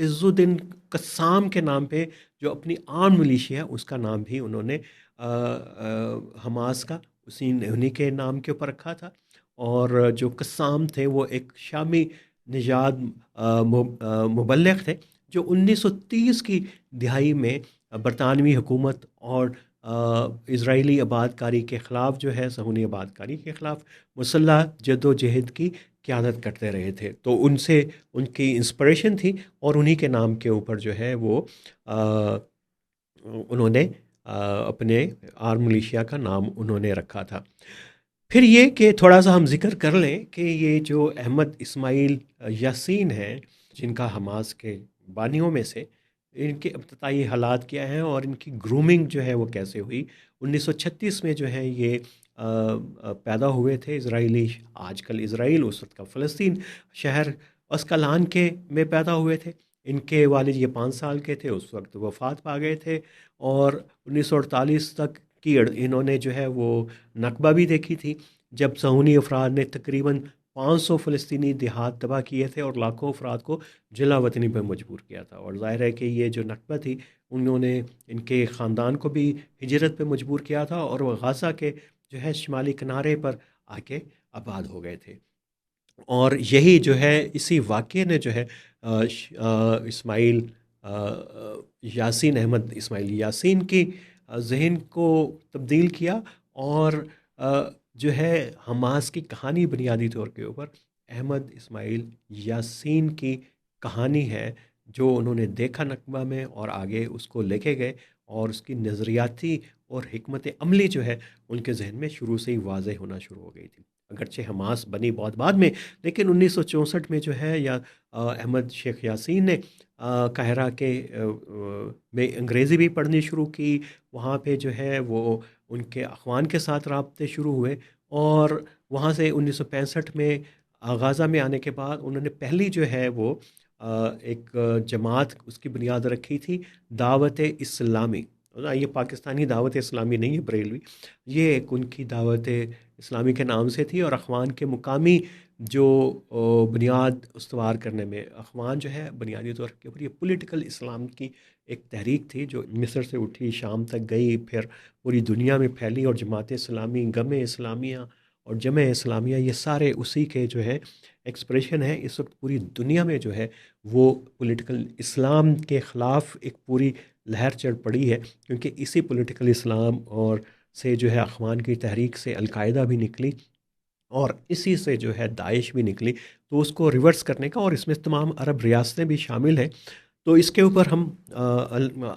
عز الدین قسام کے نام پہ جو اپنی آرم ملیشیا ہے اس کا نام بھی انہوں نے حماس کا انہی کے نام کے اوپر رکھا تھا. اور جو قسام تھے وہ ایک شامی نژاد مبلغ تھے جو 1930 کی دہائی میں برطانوی حکومت اور اسرائیلی آباد کاری کے خلاف جو ہے صہیونی آباد کاری کے خلاف مسلح جد و جہد کی قیادت کرتے رہے تھے. تو ان سے ان کی انسپریشن تھی اور انہی کے نام کے اوپر جو ہے وہ انہوں نے اپنے آرم ملیشیا کا نام انہوں نے رکھا تھا. پھر یہ کہ تھوڑا سا ہم ذکر کر لیں کہ یہ جو احمد اسماعیل یاسین ہیں جن کا حماس کے بانیوں میں سے، ان کے ابتدائی حالات کیا ہیں اور ان کی گرومنگ جو ہے وہ کیسے ہوئی. 1936 میں جو ہے یہ پیدا ہوئے تھے اسرائیلی، آج کل اسرائیل اس وقت کا فلسطین شہر اسکلان کے میں پیدا ہوئے تھے. ان کے والد یہ 5 سال کے تھے اس وقت وفات پا گئے تھے، اور 1948 تک کی انہوں نے جو ہے وہ نکبہ بھی دیکھی تھی جب صہیونی افراد نے تقریباً 500 فلسطینی دیہات تباہ کیے تھے اور لاکھوں افراد کو جلا وطنی پر مجبور کیا تھا. اور ظاہر ہے کہ یہ جو نکبہ تھی انہوں نے ان کے خاندان کو بھی ہجرت پہ مجبور کیا تھا، اور وہ غازہ کے جو ہے شمالی کنارے پر آ کے آباد ہو گئے تھے. اور یہی جو ہے اسی واقعے نے جو ہے اسماعیل یاسین، احمد اسماعیل یاسین کی ذہن کو تبدیل کیا، اور جو ہے حماس کی کہانی بنیادی طور کے اوپر احمد اسماعیل یاسین کی کہانی ہے جو انہوں نے دیکھا نکبہ میں اور آگے اس کو لے کے گئے، اور اس کی نظریاتی اور حکمت عملی جو ہے ان کے ذہن میں شروع سے ہی واضح ہونا شروع ہو گئی تھی. اگرچہ حماس بنی بہت بعد میں، لیکن 1964 میں جو ہے یا احمد شیخ یاسین نے قاہرہ کے میں انگریزی بھی پڑھنی شروع کی. وہاں پہ جو ہے وہ ان کے اخوان کے ساتھ رابطے شروع ہوئے، اور وہاں سے 1965 میں غازہ میں آنے کے بعد انہوں نے پہلی جو ہے وہ ایک جماعت اس کی بنیاد رکھی تھی، دعوت اسلامی. یہ پاکستانی دعوت اسلامی نہیں ہے بریلوی، یہ ایک ان کی دعوت اسلامی کے نام سے تھی. اور اخوان کے مقامی جو بنیاد استوار کرنے میں، اخوان جو ہے بنیادی طور کے اوپر یہ پولیٹیکل اسلام کی ایک تحریک تھی جو مصر سے اٹھی، شام تک گئی، پھر پوری دنیا میں پھیلی، اور جماعت اسلامی، گم اسلامیہ اور جمع اسلامیہ یہ سارے اسی کے جو ہے ایکسپریشن ہے. اس وقت پوری دنیا میں جو ہے وہ پولیٹیکل اسلام کے خلاف ایک پوری لہر چڑھ پڑی ہے، کیونکہ اسی پولیٹیکل اسلام اور سے جو ہے اخوان کی تحریک سے القاعدہ بھی نکلی، اور اسی سے جو ہے داعش بھی نکلی. تو اس کو ریورس کرنے کا، اور اس میں تمام عرب ریاستیں بھی شامل ہیں، تو اس کے اوپر ہم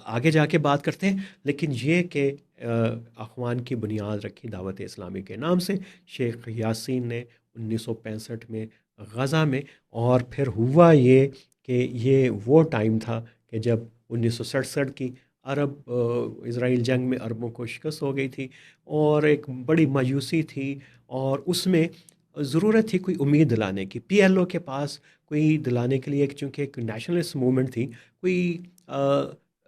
آگے جا کے بات کرتے ہیں. لیکن یہ کہ اخوان کی بنیاد رکھی دعوت اسلامی کے نام سے شیخ یاسین نے 1965 میں غزہ میں. اور پھر ہوا یہ کہ یہ وہ ٹائم تھا کہ جب 1967 کی عرب اسرائیل جنگ میں عربوں کو شکست ہو گئی تھی، اور ایک بڑی مایوسی تھی، اور اس میں ضرورت تھی کوئی امید دلانے کی. پی ایل او کے پاس کوئی دلانے کے لیے، چونکہ ایک نیشنلسٹ موومنٹ تھی، کوئی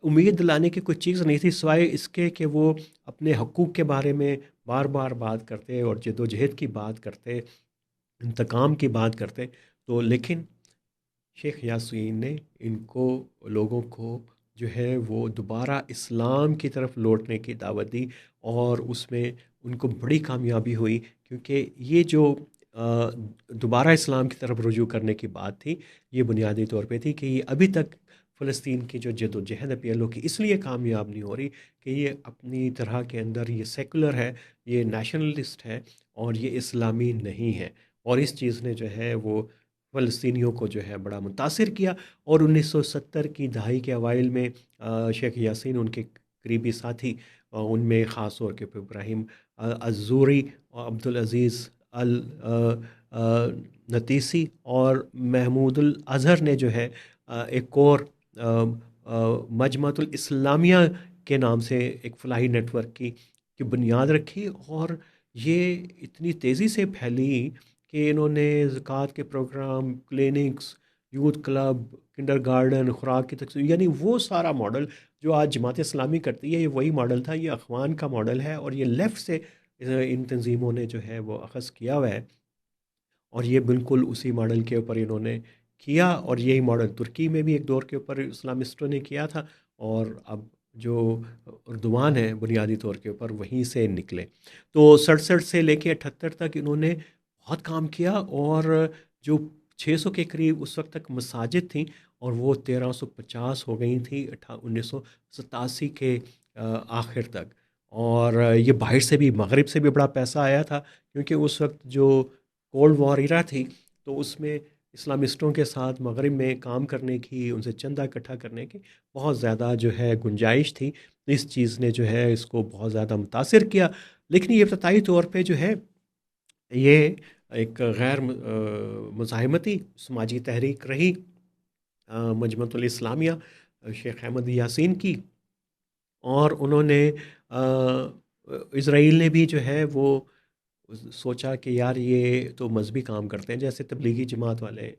امید دلانے کی کوئی چیز نہیں تھی سوائے اس کے کہ وہ اپنے حقوق کے بارے میں بار بار بات کرتے اور جد و جہد کی بات کرتے، انتقام کی بات کرتے. تو لیکن شیخ یاسین نے ان کو، لوگوں کو جو ہے وہ دوبارہ اسلام کی طرف لوٹنے کی دعوت دی، اور اس میں ان کو بڑی کامیابی ہوئی، کیونکہ یہ جو دوبارہ اسلام کی طرف رجوع کرنے کی بات تھی، یہ بنیادی طور پہ تھی کہ یہ ابھی تک فلسطین کی جو جد و جہد ہے پی ایل او کی اس لیے کامیاب نہیں ہو رہی کہ یہ اپنی طرح کے اندر یہ سیکولر ہے، یہ نیشنلسٹ ہے، اور یہ اسلامی نہیں ہے. اور اس چیز نے جو ہے وہ فلسطینیوں کو جو ہے بڑا متاثر کیا. اور 1970 کی دہائی کے اوائل میں شیخ یاسین، ان کے قریبی ساتھی، ان میں خاص طور کے ابراہیم الزوری اور عبدالعزیز النتیسی اور محمود الازہر نے جو ہے ایک اور مجمعۃ الاسلامیہ کے نام سے ایک فلاحی نیٹ ورک کی بنیاد رکھی. اور یہ اتنی تیزی سے پھیلی کہ انہوں نے زکوٰۃ کے program, clinics, youth club, kindergarten, خوراک کی تقسیم، یعنی وہ سارا ماڈل جو آج جماعت اسلامی کرتی ہے، یہ وہی ماڈل تھا، یہ اخوان کا ماڈل ہے، اور یہ لیفٹ سے ان تنظیموں نے جو ہے وہ اخذ کیا ہوا ہے. اور یہ بالکل اسی ماڈل کے اوپر انہوں نے کیا، اور یہی ماڈل ترکی میں بھی ایک دور کے اوپر اسلامسٹوں نے کیا تھا، اور اب جو اردوان ہیں بنیادی طور کے اوپر وہیں سے نکلے۔ تو 67 سے لے کے 78 تک انہوں نے بہت کام کیا، اور جو 600 کے قریب اس وقت تک مساجد تھیں، اور وہ 1350 ہو گئی تھیں 1987 کے آخر تک۔ اور یہ باہر سے بھی، مغرب سے بھی بڑا پیسہ آیا تھا، کیونکہ اس وقت جو کولڈ وار ایرا تھی، تو اس میں اسلامسٹوں کے ساتھ مغرب میں کام کرنے کی، ان سے چندہ اکٹھا کرنے کی بہت زیادہ جو ہے گنجائش تھی۔ اس چیز نے جو ہے اس کو بہت زیادہ متاثر کیا، لیکن یہ ابتدائی طور پہ جو ہے یہ ایک غیر مزاحمتی سماجی تحریک رہی، مجمع الاسلامیہ شیخ احمد یاسین کی۔ اور انہوں نے اسرائیل نے بھی جو ہے وہ سوچا کہ یار یہ تو مذہبی کام کرتے ہیں، جیسے تبلیغی جماعت والے،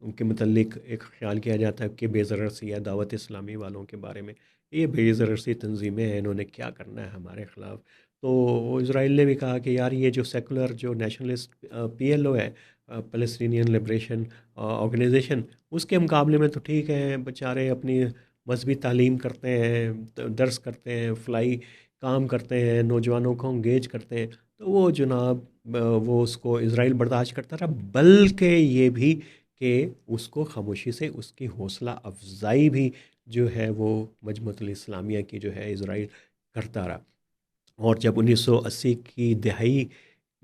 ان کے متعلق ایک خیال کیا جاتا ہے کہ بے ضرر سی یا دعوت اسلامی والوں کے بارے میں، یہ بے ضرر سی تنظیمیں ہیں، انہوں نے کیا کرنا ہے ہمارے خلاف۔ تو اسرائیل نے بھی کہا کہ یار یہ جو سیکولر، جو نیشنلسٹ PLO ہے، پیلسٹینین لبریشن آرگنائزیشن، اس کے مقابلے میں تو ٹھیک ہے، بیچارے اپنی مذہبی تعلیم کرتے ہیں، درس کرتے ہیں، فلائی کام کرتے ہیں، نوجوانوں کو انگیج کرتے ہیں، تو وہ جناب وہ اس کو اسرائیل برداشت کرتا رہا، بلکہ یہ بھی کہ اس کو خاموشی سے اس کی حوصلہ افزائی بھی جو ہے وہ مجمع الاسلامیہ کی جو ہے اسرائیل کرتا رہا۔ اور جب 1980 کی دہائی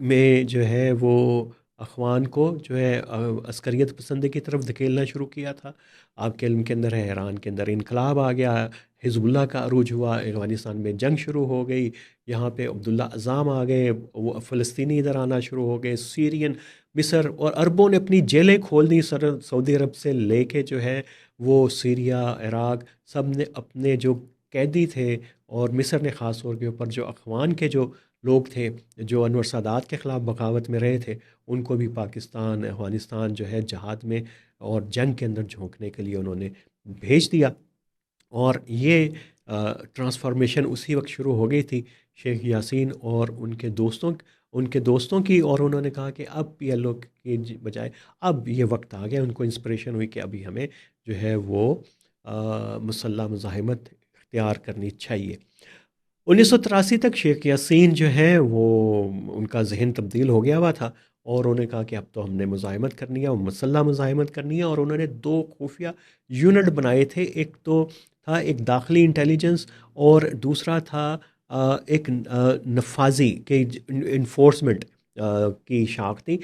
میں جو ہے وہ اخوان کو جو ہے عسکریت پسندی کی طرف دھکیلنا شروع کیا تھا۔ آپ کے علم کے اندر ہے، ایران کے اندر انقلاب آ گیا، حزب اللہ کا عروج ہوا، افغانستان میں جنگ شروع ہو گئی، یہاں پہ عبداللہ اعظام آ گئے، وہ فلسطینی ادھر آنا شروع ہو گئے، سیرین، مصر، اور عربوں نے اپنی جیلیں کھول دی، سعودی عرب سے لے کے جو ہے وہ سیریا، عراق، سب نے اپنے جو قیدی تھے، اور مصر نے خاص طور کے اوپر جو اخوان کے جو لوگ تھے، جو انور سادات کے خلاف بغاوت میں رہے تھے، ان کو بھی پاکستان، افغانستان جو ہے جہاد میں اور جنگ کے اندر جھونکنے کے لیے انہوں نے بھیج دیا۔ اور یہ ٹرانسفارمیشن اسی وقت شروع ہو گئی تھی شیخ یاسین اور ان کے دوستوں کی، اور انہوں نے کہا کہ اب PLO کی بجائے اب یہ وقت آ گیا، ان کو انسپریشن ہوئی کہ ابھی ہمیں جو ہے وہ مسلح مزاحمت اختیار کرنی چاہیے۔ 1983 تک شیخ یاسین جو ہے وہ ان کا ذہن تبدیل ہو گیا ہوا تھا، اور انہوں نے کہا کہ اب تو ہم نے مزاحمت کرنی ہے، اور مسلح مزاحمت کرنی ہے، اور انہوں نے 2 خفیہ یونٹ بنائے تھے۔ ایک تو تھا ایک داخلی انٹیلیجنس، اور دوسرا تھا ایک نفاذی کہ انفورسمنٹ کی شاخ تھی،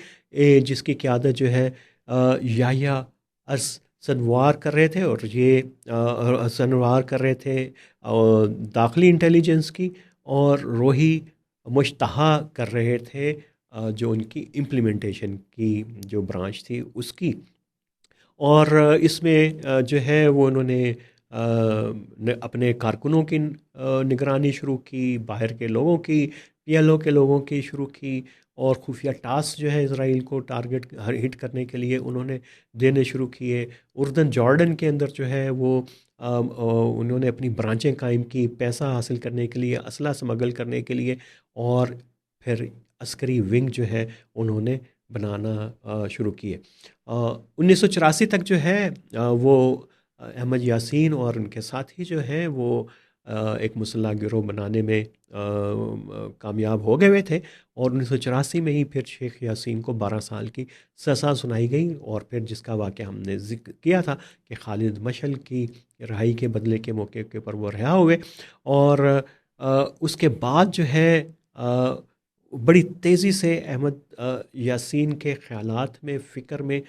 جس کی قیادت جو ہے یحییٰ سنوار کر رہے تھے، اور یہ سنوار کر رہے تھے داخلی انٹیلیجنس کی، اور روحی مشتہا کر رہے تھے جو ان کی امپلیمنٹیشن کی جو برانچ تھی اس کی۔ اور اس میں جو ہے وہ انہوں نے اپنے کارکنوں کی نگرانی شروع کی، باہر کے لوگوں کی، PLO کے لوگوں کی شروع کی، اور خفیہ ٹاسک جو ہے اسرائیل کو ٹارگٹ ہٹ کرنے کے لیے انہوں نے دینے شروع کیے۔ اردن، جارڈن کے اندر جو ہے وہ انہوں نے اپنی برانچیں قائم کی، پیسہ حاصل کرنے کے لیے، اسلحہ سمگل کرنے کے لیے، اور پھر عسکری ونگ جو ہے انہوں نے بنانا شروع کیے۔ 1984 تک جو ہے وہ احمد یاسین اور ان کے ساتھی جو ہیں وہ ایک مسلح گروہ بنانے میں کامیاب ہو گئے ہوئے تھے، اور 1984 میں ہی پھر شیخ یاسین کو 12 سال کی سزا سنائی گئی، اور پھر جس کا واقعہ ہم نے ذکر کیا تھا کہ خالد مشعل کی رہائی کے بدلے کے موقع کے اوپر وہ رہا ہوئے۔ اور اس کے بعد جو ہے بڑی تیزی سے احمد یاسین کے خیالات میں، فکر میں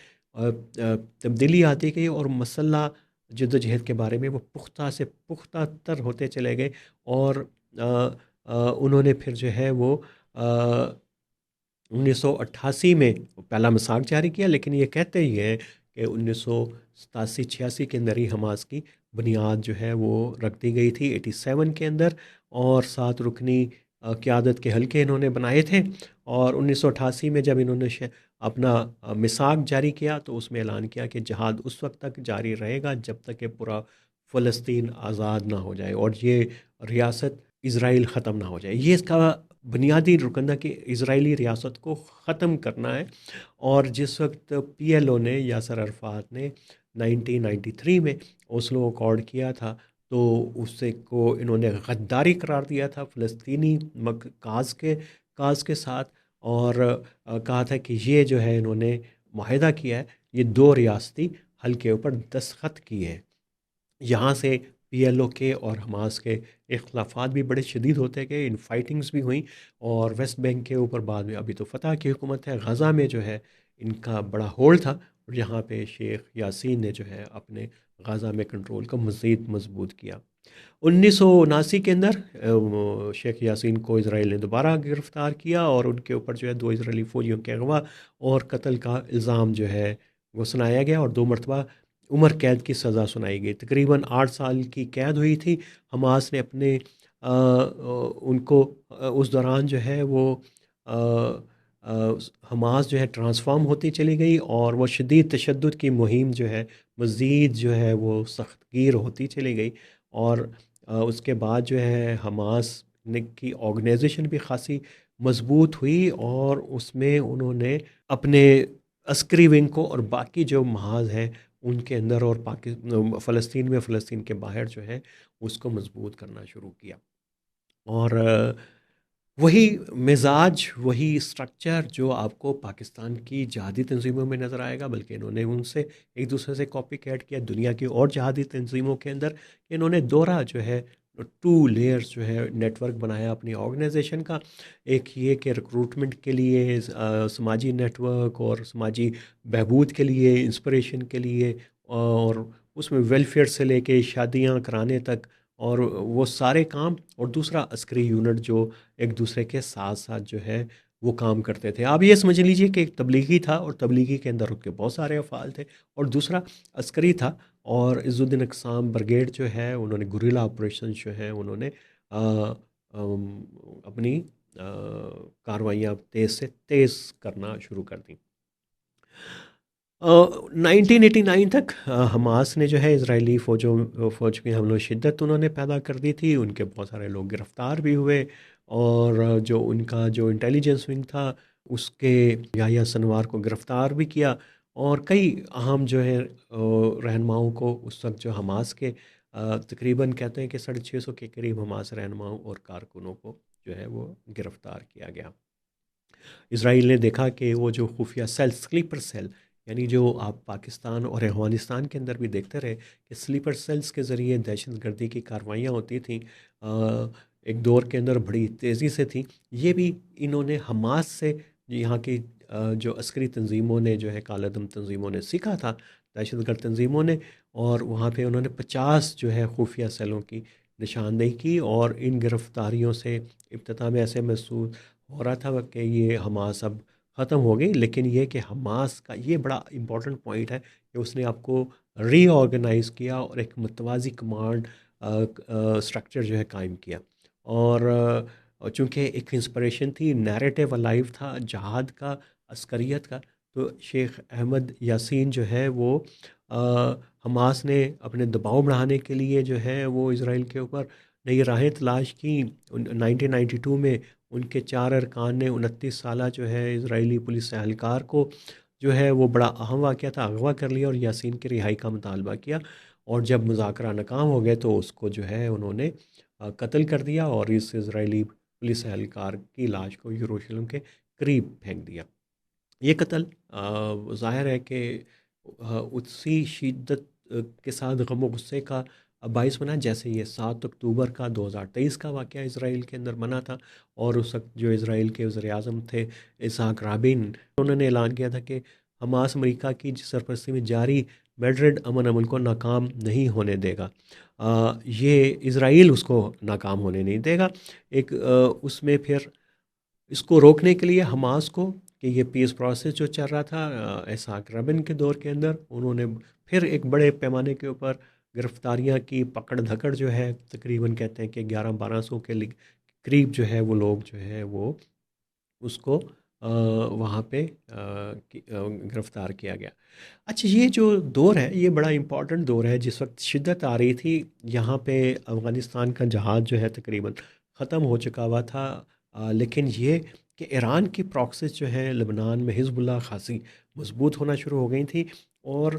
تبدیلی آتی گئی، اور مسلح جد و جہد کے بارے میں وہ پختہ سے پختہ تر ہوتے چلے گئے، اور انہوں نے پھر جو ہے وہ 1988 میں پہلا میثاق جاری کیا، لیکن یہ کہتے ہی ہیں کہ 1987-86 کے اندر ہی حماس کی بنیاد جو ہے وہ رکھ دی گئی تھی 87 کے اندر، اور 7 رکنی قیادت کے حلقے انہوں نے بنائے تھے۔ اور 1988 میں جب انہوں نے اپنا میثاق جاری کیا تو اس میں اعلان کیا کہ جہاد اس وقت تک جاری رہے گا جب تک کہ پورا فلسطین آزاد نہ ہو جائے اور یہ ریاست اسرائیل ختم نہ ہو جائے۔ یہ اس کا بنیادی رکن تھا کہ اسرائیلی ریاست کو ختم کرنا ہے۔ اور جس وقت پی ایل او نے، یاسر عرفات نے 1993 میں اوسلو اکارڈ کیا تھا، تو اس سے کو انہوں نے غداری قرار دیا تھا فلسطینی کاز کے ساتھ، اور کہا تھا کہ یہ جو ہے انہوں نے معاہدہ کیا ہے، یہ دو ریاستی حل کے اوپر دستخط کیے ہیں۔ یہاں سے پی ایل او کے اور حماس کے اختلافات بھی بڑے شدید ہوتے گئے، ان فائٹنگز بھی ہوئیں، اور ویسٹ بینک کے اوپر بعد میں ابھی تو فتح کی حکومت ہے، غزہ میں جو ہے ان کا بڑا ہول تھا، اور یہاں پہ شیخ یاسین نے جو ہے اپنے غزہ میں کنٹرول کو مزید مضبوط کیا۔ 1979 کے اندر شیخ یاسین کو اسرائیل نے دوبارہ گرفتار کیا، اور ان کے اوپر جو ہے 2 اسرائیلی فوجیوں کے اغوا اور قتل کا الزام جو ہے وہ سنایا گیا، اور 2 مرتبہ عمر قید کی سزا سنائی گئی۔ تقریباً 8 سال کی قید ہوئی تھی۔ حماس نے اپنے ان کو اس دوران جو ہے وہ حماس جو ہے ٹرانسفارم ہوتی چلی گئی، اور وہ شدید تشدد کی مہم جو ہے مزید جو ہے وہ سخت گیر ہوتی چلی گئی، اور اس کے بعد جو ہے حماس کی آرگنائزیشن بھی خاصی مضبوط ہوئی، اور اس میں انہوں نے اپنے عسکری ونگ کو اور باقی جو محاذ ہیں ان کے اندر اور فلسطین میں، فلسطین کے باہر جو ہے اس کو مضبوط کرنا شروع کیا۔ اور وہی مزاج، وہی اسٹرکچر جو آپ کو پاکستان کی جہادی تنظیموں میں نظر آئے گا، بلکہ انہوں نے ان سے ایک دوسرے سے کاپی کیٹ کیا دنیا کی اور جہادی تنظیموں کے اندر، کہ انہوں نے دورہ جو ہے 2 لیئرز جو ہے نیٹ ورک بنایا اپنی آرگنائزیشن کا۔ ایک یہ کہ ریکروٹمنٹ کے لیے، سماجی نیٹ ورک اور سماجی بہبود کے لیے، انسپریشن کے لیے، اور اس میں ویلفیئر سے لے کے شادیاں کرانے تک اور وہ سارے کام، اور دوسرا عسکری یونٹ جو ایک دوسرے کے ساتھ ساتھ جو ہے وہ کام کرتے تھے۔ آپ یہ سمجھ لیجئے کہ ایک تبلیغی تھا، اور تبلیغی کے اندر ان کے بہت سارے افعال تھے، اور دوسرا عسکری تھا، اور عز الدین اقسام بریگیڈ جو ہے انہوں نے گوریلا آپریشن جو ہے انہوں نے اپنی کارروائیاں تیز سے تیز کرنا شروع کر دیں۔ 1989 تک حماس نے جو ہے اسرائیلی فوج کی حمل و شدت انہوں نے پیدا کر دی تھی، ان کے بہت سارے لوگ گرفتار بھی ہوئے، اور جو ان کا جو انٹیلیجنس ونگ تھا اس کے یحییٰ سنوار کو گرفتار بھی کیا، اور کئی اہم جو ہے رہنماؤں کو اس وقت جو حماس کے تقریباً کہتے ہیں کہ 650 کے قریب حماس رہنماؤں اور کارکنوں کو جو ہے وہ گرفتار کیا گیا۔ اسرائیل نے دیکھا کہ وہ جو خفیہ سیل، سلیپر سیل، یعنی جو آپ پاکستان اور افغانستان کے اندر بھی دیکھتے رہے کہ سلیپر سیلز کے ذریعے دہشت گردی کی کارروائیاں ہوتی تھیں، ایک دور کے اندر بڑی تیزی سے تھیں، یہ بھی انہوں نے حماس سے، یہاں کی جو عسکری تنظیموں نے جو ہے کالعدم تنظیموں نے سیکھا تھا، دہشت گرد تنظیموں نے، اور وہاں پہ انہوں نے 50 جو ہے خفیہ سیلوں کی نشاندہی کی، اور ان گرفتاریوں سے ابتدا میں ایسے محسوس ہو رہا تھا کہ یہ حماس اب ختم ہو گئی، لیکن یہ کہ حماس کا یہ بڑا امپورٹنٹ پوائنٹ ہے کہ اس نے آپ کو ری آرگنائز کیا اور ایک متوازی کمانڈ سٹرکچر جو ہے قائم کیا، اور چونکہ ایک انسپریشن تھی، نیریٹو الائیو تھا جہاد کا، عسکریت کا، تو شیخ احمد یاسین جو ہے وہ حماس نے اپنے دباؤ بڑھانے کے لیے جو ہے وہ اسرائیل کے اوپر نئی راہیں تلاش کی۔ 1992 میں ان کے 4 ارکان نے 29 سالہ جو ہے اسرائیلی پولیس اہلکار کو جو ہے وہ بڑا اہم واقعہ تھا، اغوا کر لیا اور یاسین کی رہائی کا مطالبہ کیا، اور جب مذاکرہ ناکام ہو گئے تو اس کو جو ہے انہوں نے قتل کر دیا، اور اس اسرائیلی پولیس اہلکار کی لاش کو یروشلم کے قریب پھینک دیا۔ یہ قتل ظاہر ہے کہ اسی شدت کے ساتھ غم و غصے کا باعث بنا جیسے یہ 7 اکتوبر کا 2023 کا واقعہ اسرائیل کے اندر بنا تھا، اور اس وقت جو اسرائیل کے وزیر اعظم تھے اسحاق رابین، انہوں نے اعلان کیا تھا کہ حماس امریکہ کی سرپرستی میں جاری میڈرڈ امن عمل کو ناکام نہیں ہونے دے گا، یہ اسرائیل اس کو ناکام ہونے نہیں دے گا۔ ایک اس میں پھر اس کو روکنے کے لیے حماس کو، کہ یہ پیس پروسیس جو چل رہا تھا اسحاق رابن کے دور کے اندر، انہوں نے پھر ایک بڑے پیمانے کے اوپر گرفتاریاں کی، پکڑ دھکڑ جو ہے تقریباً کہتے ہیں کہ 1100-1200 کے قریب جو ہے وہ لوگ جو ہے وہ اس کو وہاں پہ گرفتار کیا گیا۔ اچھا، یہ جو دور ہے یہ بڑا امپورٹنٹ دور ہے، جس وقت شدت آ رہی تھی یہاں پہ افغانستان کا جہاد جو ہے تقریباً ختم ہو چکا ہوا تھا، لیکن یہ کہ ایران کی پراکسز جو ہیں لبنان میں حزب اللہ خاصی مضبوط ہونا شروع ہو گئی تھی، اور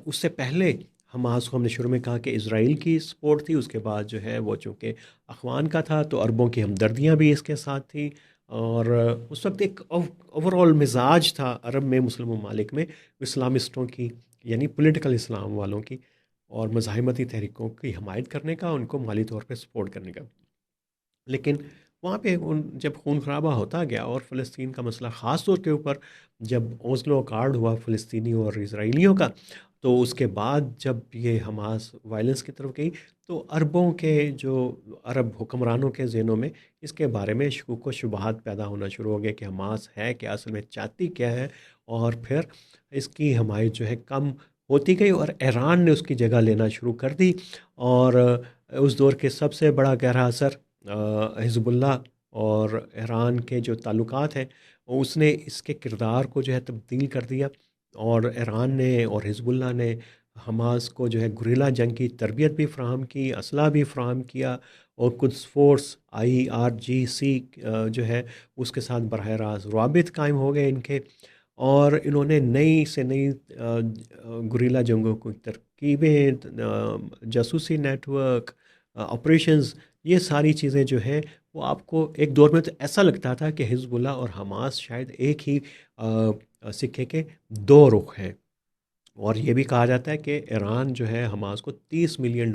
اس سے پہلے حماس کو ہم نے شروع میں کہا کہ اسرائیل کی سپورٹ تھی، اس کے بعد جو ہے وہ چونکہ اخوان کا تھا تو عربوں کی ہمدردیاں بھی اس کے ساتھ تھیں، اور اس وقت ایک اوور آل مزاج تھا عرب میں، مسلم ممالک میں، اسلامسٹوں کی، یعنی پولیٹیکل اسلام والوں کی اور مزاحمتی تحریکوں کی حمایت کرنے کا، ان کو مالی طور پہ سپورٹ کرنے کا۔ لیکن وہاں پہ جب خون خرابہ ہوتا گیا اور فلسطین کا مسئلہ خاص طور کے اوپر جب اوسلو کارڈ ہوا فلسطینیوں اور اسرائیلیوں کا، تو اس کے بعد جب یہ حماس وائلنس کی طرف گئی تو عربوں کے جو عرب حکمرانوں کے ذہنوں میں اس کے بارے میں شکوک و شبہات پیدا ہونا شروع ہو گئے کہ حماس ہے کہ اصل میں چاہتی کیا ہے، اور پھر اس کی حمایت جو ہے کم ہوتی گئی اور ایران نے اس کی جگہ لینا شروع کر دی، اور اس دور کے سب سے بڑا گہرا اثر حزب اللہ اور ایران کے جو تعلقات ہیں اس نے اس کے کردار کو جو ہے تبدیل کر دیا، اور ایران نے اور حزب اللہ نے حماس کو جو ہے گریلا جنگ کی تربیت بھی فراہم کی، اسلحہ بھی فراہم کیا، اور قدس فورس IRGC جو ہے اس کے ساتھ براہ راست روابط قائم ہو گئے ان کے، اور انہوں نے نئی سے نئی گریلا جنگوں کو ترکیبیں، جاسوسی نیٹ ورک، آپریشنز، یہ ساری چیزیں جو ہیں وہ آپ کو ایک دور میں تو ایسا لگتا تھا کہ حزب اللہ اور حماس شاید ایک ہی سکے کے دو رخ ہیں، اور یہ بھی کہا جاتا ہے کہ ایران جو ہے حماس کو $30 ملین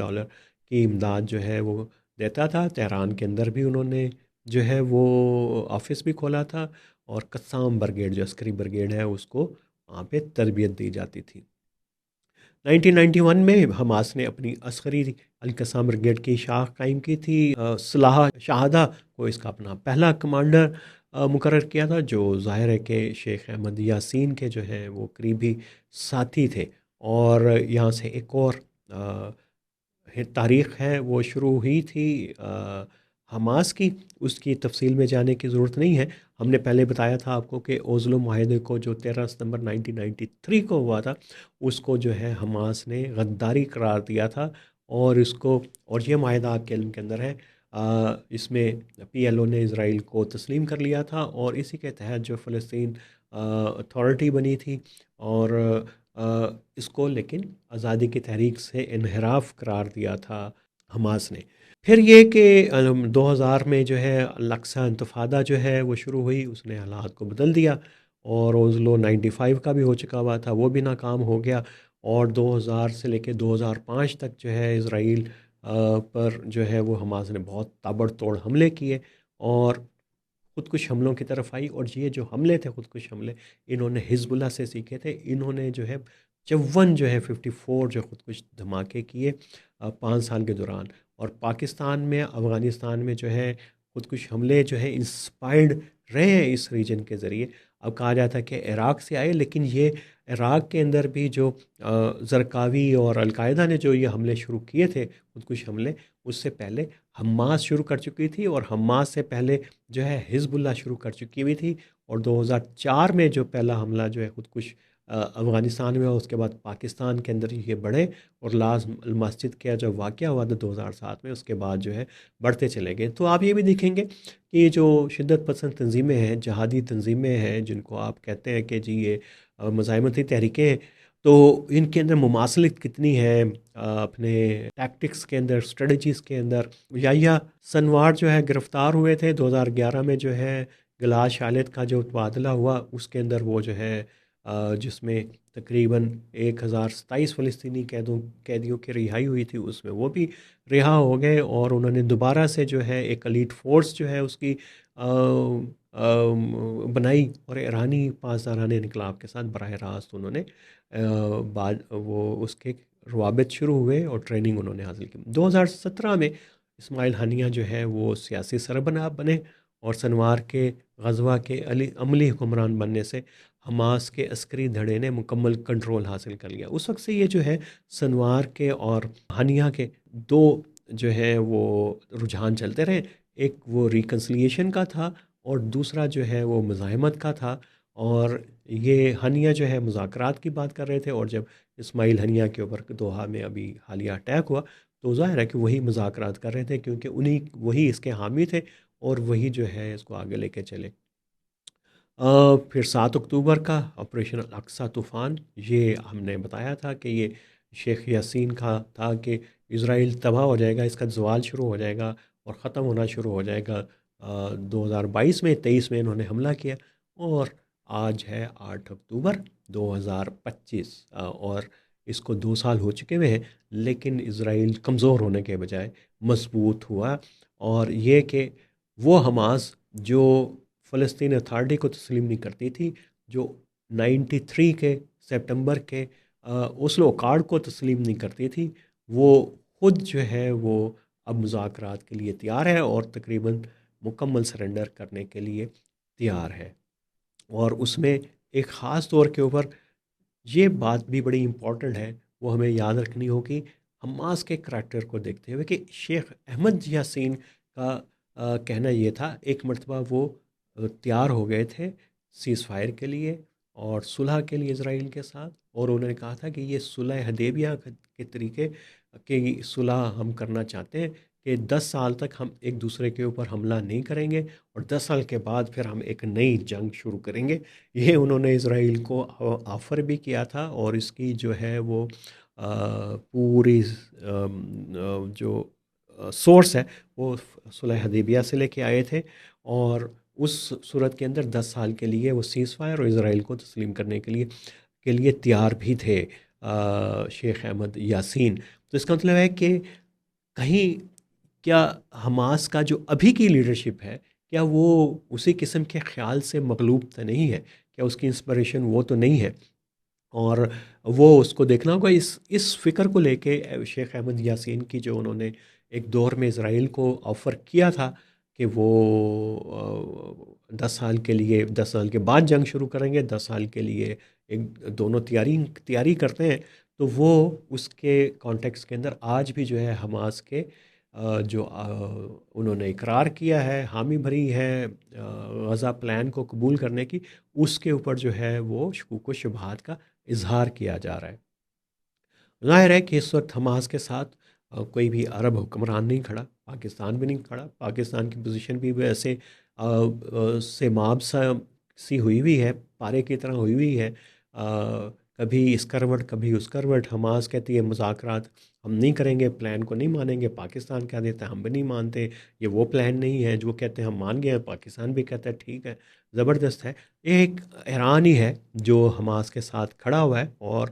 کی امداد جو ہے وہ دیتا تھا۔ تہران کے اندر بھی انہوں نے جو ہے وہ آفس بھی کھولا تھا، اور قسام برگیڈ جو عسکری برگیڈ ہے اس کو وہاں پہ تربیت دی جاتی تھی۔ 1991 میں حماس نے اپنی عسکری القسام بریگیڈ کی شاخ قائم کی تھی، صلاح شہادہ کو اس کا اپنا پہلا کمانڈر مقرر کیا تھا، جو ظاہر ہے کہ شیخ احمد یاسین کے جو ہیں وہ قریبی ساتھی تھے، اور یہاں سے ایک اور تاریخ ہے وہ شروع ہوئی تھی حماس کی، اس کی تفصیل میں جانے کی ضرورت نہیں ہے۔ ہم نے پہلے بتایا تھا آپ کو کہ اوزلو معاہدے کو جو 13 ستمبر 1993 کو ہوا تھا، اس کو جو ہے حماس نے غداری قرار دیا تھا، اور اس کو، اور یہ معاہدہ آپ کے علم کے اندر ہے، اس میں PLO نے اسرائیل کو تسلیم کر لیا تھا، اور اسی کے تحت جو فلسطین اتھارٹی بنی تھی، اور اس کو لیکن آزادی کی تحریک سے انحراف قرار دیا تھا حماس نے۔ پھر یہ کہ 2000 میں جو ہے الاقصی انتفاضہ جو ہے وہ شروع ہوئی، اس نے حالات کو بدل دیا، اور اوزلو 95 کا بھی ہو چکا ہوا تھا، وہ بھی ناکام ہو گیا، اور 2000 سے لے کے 2005 تک جو ہے اسرائیل پر جو ہے وہ حماس نے بہت تابڑ توڑ حملے کیے، اور خودکش حملوں کی طرف آئی، اور یہ جو حملے تھے خودکش حملے انہوں نے حزب اللہ سے سیکھے تھے، انہوں نے جو ہے 54 جو ہے 54 جو خودکش دھماکے کیے 5 سال کے دوران، اور پاکستان میں افغانستان میں جو ہے خودکش حملے جو ہے انسپائرڈ رہے ہیں اس ریجن کے ذریعے۔ اب کہا جاتا ہے کہ عراق سے آئے، لیکن یہ عراق کے اندر بھی جو زرقاوی اور القاعدہ نے جو یہ حملے شروع کیے تھے خودکش حملے، اس سے پہلے حماس شروع کر چکی تھی، اور حماس سے پہلے جو ہے حزب اللہ شروع کر چکی ہوئی تھی، اور 2004 میں جو پہلا حملہ جو ہے خودکش افغانستان میں ہوا، اس کے بعد پاکستان کے اندر یہ بڑھے، اور لاز مسجد کا جو واقعہ ہوا تھا 2007 میں، اس کے بعد جو ہے بڑھتے چلے گئے۔ تو آپ یہ بھی دیکھیں گے کہ یہ جو شدت پسند تنظیمیں ہیں، جہادی تنظیمیں ہیں، جن کو آپ کہتے ہیں کہ جی یہ مزاحمتی تحریکیں ہیں، تو ان کے اندر مماثلت کتنی ہے اپنے ٹیکٹکس کے اندر، اسٹریٹجیز کے اندر۔ یا سنوار جو ہے گرفتار ہوئے تھے 2011 میں، جو ہے گلاس شالت کا جو تبادلہ ہوا اس کے اندر وہ جو ہے جس میں تقریباً 1027 فلسطینی قیدیوں کی رہائی ہوئی تھی، اس میں وہ بھی رہا ہو گئے، اور انہوں نے دوبارہ سے جو ہے ایک ایلیٹ فورس جو ہے اس کی بنائی، اور ایرانی پاسداران انقلاب کے ساتھ براہ راست انہوں نے بعد وہ اس کے روابط شروع ہوئے، اور ٹریننگ انہوں نے حاصل کی۔ 2017 میں اسماعیل ہنیہ جو ہے وہ سیاسی سربراہ بنے، اور سنوار کے غزوہ کے عملی حکمران بننے سے حماس کے عسکری دھڑے نے مکمل کنٹرول حاصل کر لیا۔ اس وقت سے یہ جو ہے سنوار کے اور ہنیہ کے دو جو ہے وہ رجحان چلتے رہے، ایک وہ ریکنسلیشن کا تھا، اور دوسرا جو ہے وہ مزاحمت کا تھا، اور یہ ہنیہ جو ہے مذاکرات کی بات کر رہے تھے، اور جب اسماعیل ہنیہ کے اوپر دوحہ میں ابھی حالیہ اٹیک ہوا تو ظاہر ہے کہ وہی مذاکرات کر رہے تھے، کیونکہ وہی اس کے حامی تھے، اور وہی جو ہے اس کو آگے لے کے چلے۔ پھر 7 اکتوبر کا آپریشن الاقصی طوفان، یہ ہم نے بتایا تھا کہ یہ شیخ یاسین کا تھا کہ اسرائیل تباہ ہو جائے گا، اس کا زوال شروع ہو جائے گا اور ختم ہونا شروع ہو جائے گا 2022 میں، 23 میں انہوں نے حملہ کیا، اور آج ہے 8 اکتوبر 2025، اور اس کو 2 سال ہو چکے ہوئے ہیں، لیکن اسرائیل کمزور ہونے کے بجائے مضبوط ہوا، اور یہ کہ وہ حماس جو فلسطین اتھارٹی کو تسلیم نہیں کرتی تھی، جو 93 کے سپٹمبر کے اوسلو اکارڈ کو تسلیم نہیں کرتی تھی، وہ خود جو ہے وہ اب مذاکرات کے لیے تیار ہے اور تقریباً مکمل سرنڈر کرنے کے لیے تیار ہے۔ اور اس میں ایک خاص طور کے اوپر یہ بات بھی بڑی امپورٹنٹ ہے، وہ ہمیں یاد رکھنی ہوگی حماس کے کریکٹر کو دیکھتے ہوئے، کہ شیخ احمد یاسین کا کہنا یہ تھا، ایک مرتبہ وہ تیار ہو گئے تھے سیز فائر کے لیے اور صلح کے لیے اسرائیل کے ساتھ، اور انہوں نے کہا تھا کہ یہ صلح حدیبیہ کے طریقے کہ صلح ہم کرنا چاہتے ہیں، کہ 10 سال تک ہم ایک دوسرے کے اوپر حملہ نہیں کریں گے، اور 10 سال کے بعد پھر ہم ایک نئی جنگ شروع کریں گے۔ یہ انہوں نے اسرائیل کو آفر بھی کیا تھا، اور اس کی جو ہے وہ پوری جو سورس ہے وہ صلح حدیبیہ سے لے کے آئے تھے، اور اس صورت کے اندر 10 سال کے لیے وہ سیز فائر اور اسرائیل کو تسلیم کرنے کے لیے تیار بھی تھے شیخ احمد یاسین۔ تو اس کا مطلب ہے کہ کہیں کیا حماس کا جو ابھی کی لیڈرشپ ہے، کیا وہ اسی قسم کے خیال سے مغلوب تو نہیں ہے؟ کیا اس کی انسپریشن وہ تو نہیں ہے؟ اور وہ اس کو دیکھنا ہوگا، اس فکر کو لے کے شیخ احمد یاسین کی جو انہوں نے ایک دور میں اسرائیل کو آفر کیا تھا کہ وہ 10 سال کے لیے، 10 سال کے بعد جنگ شروع کریں گے، 10 سال کے لیے ایک دونوں تیاری کرتے ہیں، تو وہ اس کے کانٹیکس کے اندر آج بھی جو ہے حماس کے جو انہوں نے اقرار کیا ہے، حامی بھری ہے غزہ پلان کو قبول کرنے کی، اس کے اوپر جو ہے وہ شکوک و شبہات کا اظہار کیا جا رہا ہے۔ ظاہر ہے کہ اس وقت حماس کے ساتھ کوئی بھی عرب حکمران نہیں کھڑا، پاکستان بھی نہیں کھڑا، پاکستان کی پوزیشن بھی ایسے سیماب سی ہوئی ہوئی ہے، پارے کی طرح ہوئی ہوئی ہے، کبھی اس کروٹ کبھی اس کروٹ۔ حماس کہتی ہے مذاکرات ہم نہیں کریں گے، پلان کو نہیں مانیں گے، پاکستان کہہ دیتا ہے ہم بھی نہیں مانتے، یہ وہ پلان نہیں ہے جو کہتے ہیں ہم مان گئے ہیں، پاکستان بھی کہتا ہے ٹھیک ہے، زبردست ہے۔ ایک ایران ہی ہے جو حماس کے ساتھ کھڑا ہوا ہے، اور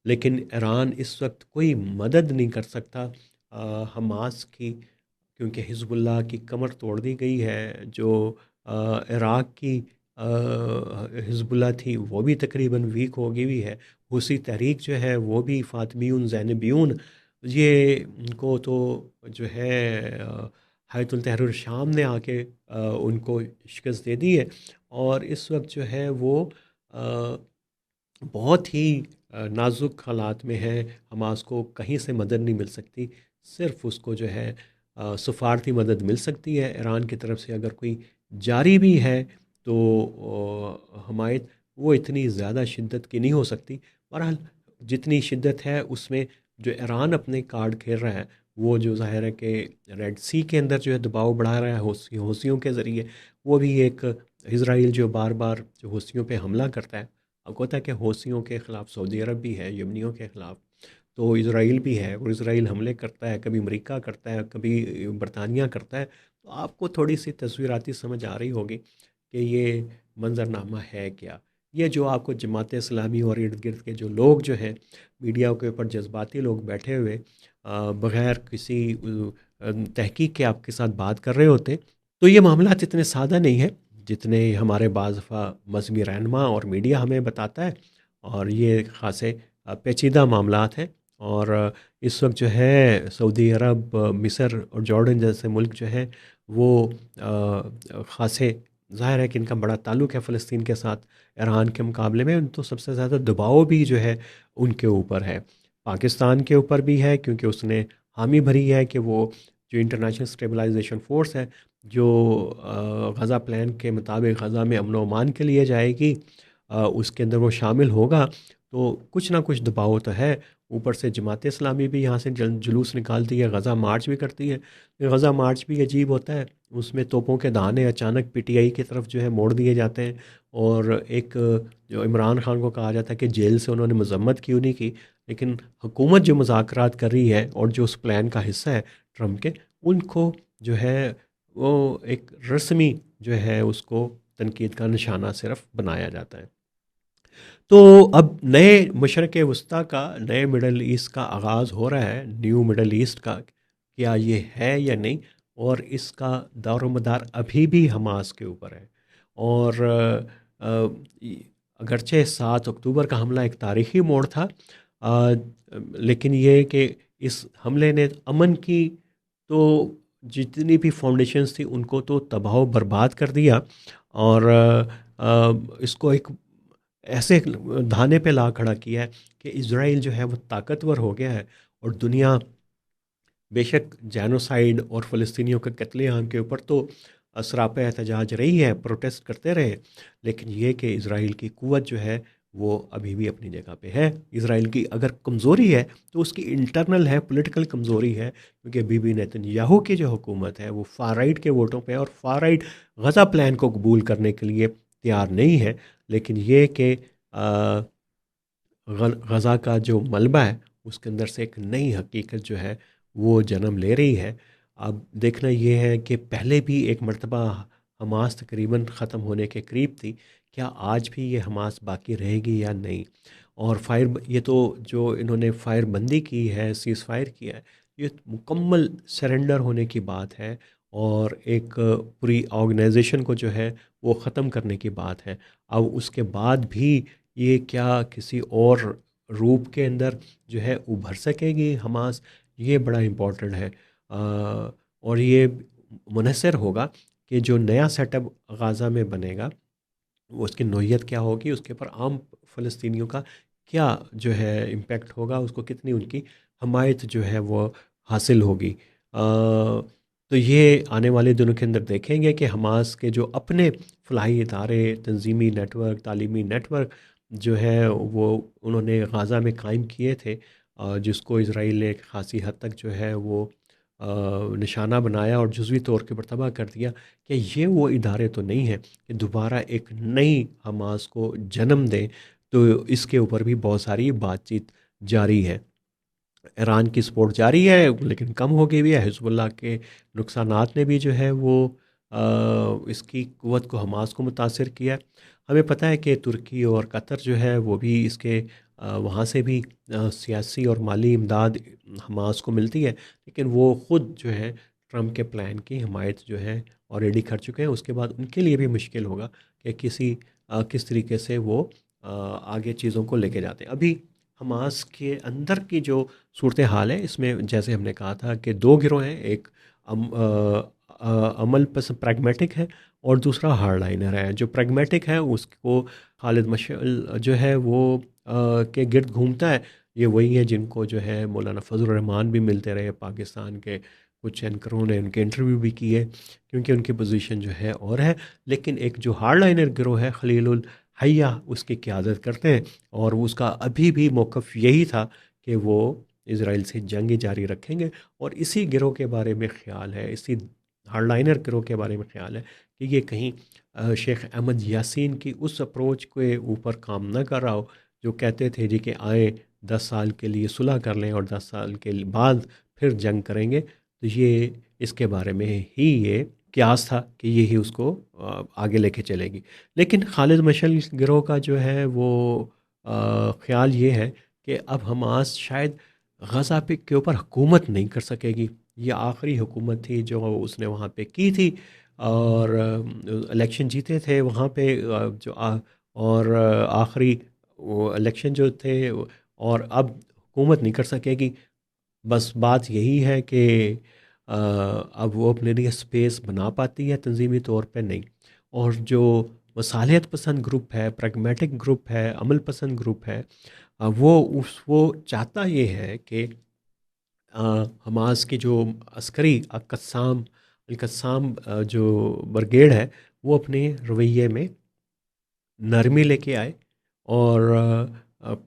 لیکن ایران اس وقت کوئی مدد نہیں کر سکتا حماس کی، کیونکہ حزب اللہ کی کمر توڑ دی گئی ہے، جو عراق کی حزب اللہ تھی وہ بھی تقریباً ویک ہو گئی ہوئی ہے، حوثی تحریک جو ہے وہ بھی فاطمیون زینبیون، یہ ان کو تو جو ہے حیات التحریر الشام نے آ کے ان کو شکست دے دی ہے، اور اس وقت جو ہے وہ بہت ہی نازک حالات میں ہے۔ حماس کو کہیں سے مدد نہیں مل سکتی، صرف اس کو جو ہے سفارتی مدد مل سکتی ہے ایران کی طرف سے، اگر کوئی جاری بھی ہے تو حمایت وہ اتنی زیادہ شدت کی نہیں ہو سکتی۔ بہرحال جتنی شدت ہے اس میں جو ایران اپنے کارڈ کھیل رہا ہے، وہ جو ظاہر ہے کہ ریڈ سی کے اندر جو ہے دباؤ بڑھا رہا ہے حوثیوں کے ذریعے، وہ بھی ایک اسرائیل جو بار بار جو حوثیوں پہ حملہ کرتا ہے، اب ہوتا ہے کہ حوثیوں کے خلاف سعودی عرب بھی ہے، یمنیوں کے خلاف تو اسرائیل بھی ہے، اور اسرائیل حملے کرتا ہے، کبھی امریکہ کرتا ہے، کبھی برطانیہ کرتا ہے، تو آپ کو تھوڑی سی تصویراتی سمجھ آ رہی ہوگی کہ یہ منظرنامہ ہے کیا۔ یہ جو آپ کو جماعت اسلامی اور ارد گرد کے جو لوگ جو ہیں میڈیا کے اوپر جذباتی لوگ بیٹھے ہوئے بغیر کسی تحقیق کے آپ کے ساتھ بات کر رہے ہوتے، تو یہ معاملات اتنے سادہ نہیں ہیں جتنے ہمارے بعض دفعہ مذہبی رہنما اور میڈیا ہمیں بتاتا ہے، اور یہ خاصے پیچیدہ معاملات ہیں، اور اس وقت جو ہے سعودی عرب، مصر اور جارڈن جیسے ملک جو ہے وہ خاصے، ظاہر ہے کہ ان کا بڑا تعلق ہے فلسطین کے ساتھ، ایران کے مقابلے میں تو سب سے زیادہ دباؤ بھی جو ہے ان کے اوپر ہے، پاکستان کے اوپر بھی ہے، کیونکہ اس نے حامی بھری ہے کہ وہ جو انٹرنیشنل اسٹیبلائزیشن فورس ہے جو غزہ پلان کے مطابق غزہ میں امن و امان کے لیے جائے گی، اس کے اندر وہ شامل ہوگا، تو کچھ نہ کچھ دباؤ تو ہے. اوپر سے جماعت اسلامی بھی یہاں سے جلوس نکالتی ہے، غزہ مارچ بھی کرتی ہے. غزہ مارچ بھی عجیب ہوتا ہے، اس میں توپوں کے دانے اچانک پی ٹی آئی کی طرف جو ہے موڑ دیے جاتے ہیں. اور ایک جو عمران خان کو کہا جاتا ہے کہ جیل سے انہوں نے مذمت کیوں نہیں کی، لیکن حکومت جو مذاکرات کر رہی ہے اور جو اس پلان کا حصہ ہے ٹرمپ کے، ان کو جو ہے وہ ایک رسمی جو ہے اس کو تنقید کا نشانہ صرف بنایا جاتا ہے. تو اب نئے مشرق وسطیٰ کا، نئے مڈل ایسٹ کا آغاز ہو رہا ہے. نیو مڈل ایسٹ کا کیا یہ ہے یا نہیں، اور اس کا دار و مدار ابھی بھی حماس کے اوپر ہے. اور آ، اگرچہ 7 اکتوبر کا حملہ ایک تاریخی موڑ تھا، آ، لیکن یہ کہ اس حملے نے امن کی تو جتنی بھی فاؤنڈیشنز تھی ان کو تو تباہ و برباد کر دیا. اور اس کو ایک ایسے دھانے پہ لا کھڑا کیا ہے کہ اسرائیل جو ہے وہ طاقتور ہو گیا ہے. اور دنیا بے شک جینوسائیڈ اور فلسطینیوں کے قتل عام کے اوپر تو سراپا احتجاج رہی ہے، پروٹیسٹ کرتے رہے، لیکن یہ کہ اسرائیل کی قوت جو ہے وہ ابھی بھی اپنی جگہ پہ ہے. اسرائیل کی اگر کمزوری ہے تو اس کی انٹرنل ہے، پولیٹیکل کمزوری ہے، کیونکہ بی بی نیتن یاہو کی جو حکومت ہے وہ فار رائٹ کے ووٹوں پہ، اور فار رائٹ غزہ پلان کو قبول کرنے کے لیے تیار نہیں ہے. لیکن یہ کہ غزہ کا جو ملبہ ہے اس کے اندر سے ایک نئی حقیقت جو ہے وہ جنم لے رہی ہے. اب دیکھنا یہ ہے کہ پہلے بھی ایک مرتبہ حماس تقریباً ختم ہونے کے قریب تھی، کیا آج بھی یہ حماس باقی رہے گی یا نہیں. اور یہ تو جو انہوں نے فائر بندی کی ہے، سیز فائر کیا ہے، یہ مکمل سرنڈر ہونے کی بات ہے، اور ایک پوری آرگنائزیشن کو جو ہے وہ ختم کرنے کی بات ہے. اب اس کے بعد بھی یہ کیا کسی اور روپ کے اندر جو ہے ابھر سکے گی حماس، یہ بڑا امپورٹنٹ ہے. اور یہ منحصر ہوگا کہ جو نیا سیٹ اپ غازہ میں بنے گا وہ اس کی نوعیت کیا ہوگی، اس کے اوپر عام فلسطینیوں کا کیا جو ہے امپیکٹ ہوگا، اس کو کتنی ان کی حمایت جو ہے وہ حاصل ہوگی. تو یہ آنے والے دنوں کے اندر دیکھیں گے کہ حماس کے جو اپنے فلاحی ادارے، تنظیمی نیٹ ورک، تعلیمی نیٹ ورک جو ہے وہ انہوں نے غازہ میں قائم کیے تھے، جس کو اسرائیل نے ایک خاصی حد تک جو ہے وہ نشانہ بنایا اور جزوی طور کے پر تباہ کر دیا، کہ یہ وہ ادارے تو نہیں ہیں کہ دوبارہ ایک نئی حماس کو جنم دیں. تو اس کے اوپر بھی بہت ساری بات چیت جاری ہے. ایران کی سپورٹ جاری ہے لیکن کم ہو گئی بھی ہے. حزب اللہ کے نقصانات نے بھی جو ہے وہ اس کی قوت کو، حماس کو متاثر کیا. ہمیں پتہ ہے کہ ترکی اور قطر جو ہے وہ بھی اس کے وہاں سے بھی سیاسی اور مالی امداد حماس کو ملتی ہے، لیکن وہ خود جو ہے ٹرمپ کے پلان کی حمایت جو ہے آلریڈی کر چکے ہیں. اس کے بعد ان کے لیے بھی مشکل ہوگا کہ کس طریقے سے وہ آگے چیزوں کو لے کے جاتے ہیں. ابھی حماس کے اندر کی جو صورتحال ہے اس میں جیسے ہم نے کہا تھا کہ دو گروہ ہیں، ایک عمل پسند پریگمیٹک ہے اور دوسرا ہارڈ لائنر ہے. جو پریگمیٹک ہے اس کو خالد مشعل جو ہے وہ کے گرد گھومتا ہے. یہ وہی ہے جن کو جو ہے مولانا فضل الرحمان بھی ملتے رہے، پاکستان کے کچھ اینکروں نے ان کے انٹرویو بھی کیے کیونکہ ان کی پوزیشن جو ہے اور ہے. لیکن ایک جو ہارڈ لائنر گروہ ہے، خلیل الحیہ اس کی قیادت کرتے ہیں، اور اس کا ابھی بھی موقف یہی تھا کہ وہ اسرائیل سے جنگ جاری رکھیں گے. اور اسی گروہ کے بارے میں خیال ہے، اسی ہارڈ لائنر گروہ کے بارے میں خیال ہے کہ یہ کہیں شیخ احمد یاسین کی اس اپروچ کے اوپر کام نہ کر رہا ہو جو کہتے تھے جی کہ آئیں 10 سال کے لیے صلح کر لیں اور 10 سال کے بعد پھر جنگ کریں گے. تو یہ اس کے بارے میں ہی یہ قیاس تھا کہ یہی اس کو آگے لے کے چلے گی. لیکن خالد مشعل گروہ کا جو ہے وہ خیال یہ ہے کہ اب حماس شاید غزہ پہ کے اوپر حکومت نہیں کر سکے گی. یہ آخری حکومت تھی جو اس نے وہاں پہ کی تھی، اور الیکشن جیتے تھے وہاں پہ اور آخری وہ الیکشن جو تھے، اور اب حکومت نہیں کر سکے گی. بس بات یہی ہے کہ اب وہ اپنے لیے اسپیس بنا پاتی ہے تنظیمی طور پہ نہیں. اور جو مصالحت پسند گروپ ہے، پریگمیٹک گروپ ہے، عمل پسند گروپ ہے، وہ چاہتا یہ ہے کہ حماس کی جو عسکری القسام جو برگیڈ ہے وہ اپنے رویے میں نرمی لے کے آئے اور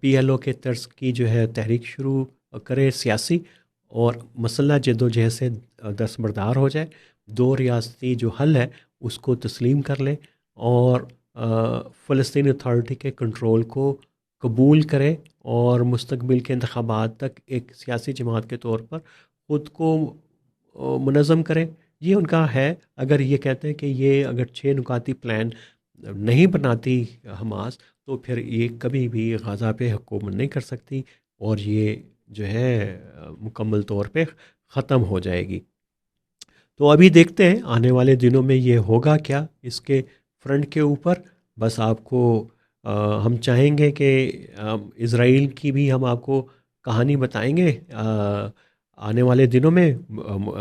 پی ایل او کے طرز کی جو ہے تحریک شروع کرے سیاسی، اور مسلح جد و جہد سے دستبردار ہو جائے، دو ریاستی جو حل ہے اس کو تسلیم کر لے، اور فلسطین اتھارٹی کے کنٹرول کو قبول کرے، اور مستقبل کے انتخابات تک ایک سیاسی جماعت کے طور پر خود کو منظم کرے۔ یہ ان کا ہے۔ اگر یہ کہتے ہیں کہ یہ اگر 6 نکاتی پلان نہیں بناتی حماس، تو پھر یہ کبھی بھی غزہ پہ حکومت نہیں کر سکتی، اور یہ جو ہے مکمل طور پہ ختم ہو جائے گی۔ تو ابھی دیکھتے ہیں آنے والے دنوں میں یہ ہوگا کیا اس کے فرنٹ کے اوپر۔ بس آپ کو ہم چاہیں گے کہ اسرائیل کی بھی ہم آپ کو کہانی بتائیں گے آنے والے دنوں میں۔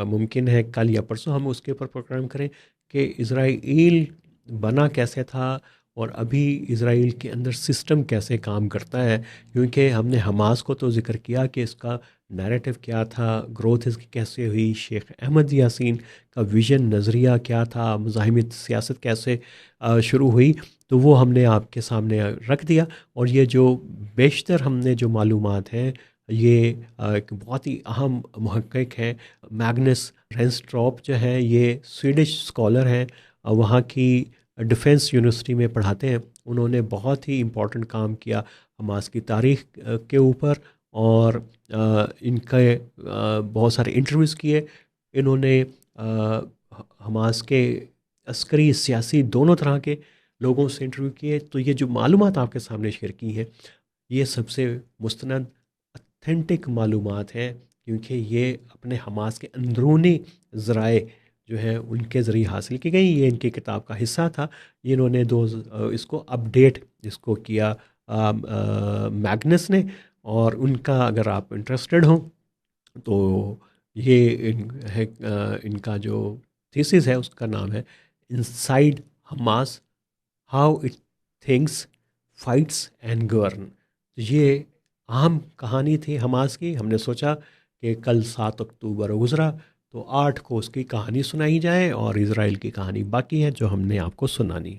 ممکن ہے کل یا پرسوں ہم اس کے اوپر پروگرام کریں کہ اسرائیل بنا کیسے تھا، اور ابھی اسرائیل کے اندر سسٹم کیسے کام کرتا ہے، کیونکہ ہم نے حماس کو تو ذکر کیا کہ اس کا نیریٹو کیا تھا، گروتھ اس کی کیسے ہوئی، شیخ احمد یاسین کا ویژن نظریہ کیا تھا، مزاحمت سیاست کیسے شروع ہوئی، تو وہ ہم نے آپ کے سامنے رکھ دیا۔ اور یہ جو بیشتر ہم نے جو معلومات ہیں، یہ ایک بہت ہی اہم محقق ہیں میگنس رینسٹراپ جو ہیں، یہ سویڈش اسکالر ہیں، وہاں کی ڈیفنس یونیورسٹی میں پڑھاتے ہیں۔ انہوں نے بہت ہی امپورٹنٹ کام کیا حماس کی تاریخ کے اوپر، اور ان کے بہت سارے انٹرویوز کیے انہوں نے حماس کے عسکری سیاسی دونوں طرح کے لوگوں سے انٹرویو کیے۔ تو یہ جو معلومات آپ کے سامنے شیئر کی ہیں، یہ سب سے مستند اتھینٹک معلومات ہیں، کیونکہ یہ اپنے حماس کے اندرونی ذرائع جو ہیں ان کے ذریعے حاصل کی گئی۔ یہ ان کی کتاب کا حصہ تھا۔ انہوں نے اس کو اپڈیٹ اس کو کیا میگنس نے، اور ان کا اگر آپ انٹرسٹڈ ہوں تو یہ ان کا جو تھیسس ہے اس کا نام ہے inside Hamas, how it thinks, fights and govern. یہ اہم کہانی تھی حماس کی۔ ہم نے سوچا کہ کل 7 اکتوبر گزرا تو 8 کو اس کی کہانی سنائی جائے، اور اسرائیل کی کہانی باقی ہے جو ہم نے آپ کو سنانی ہے۔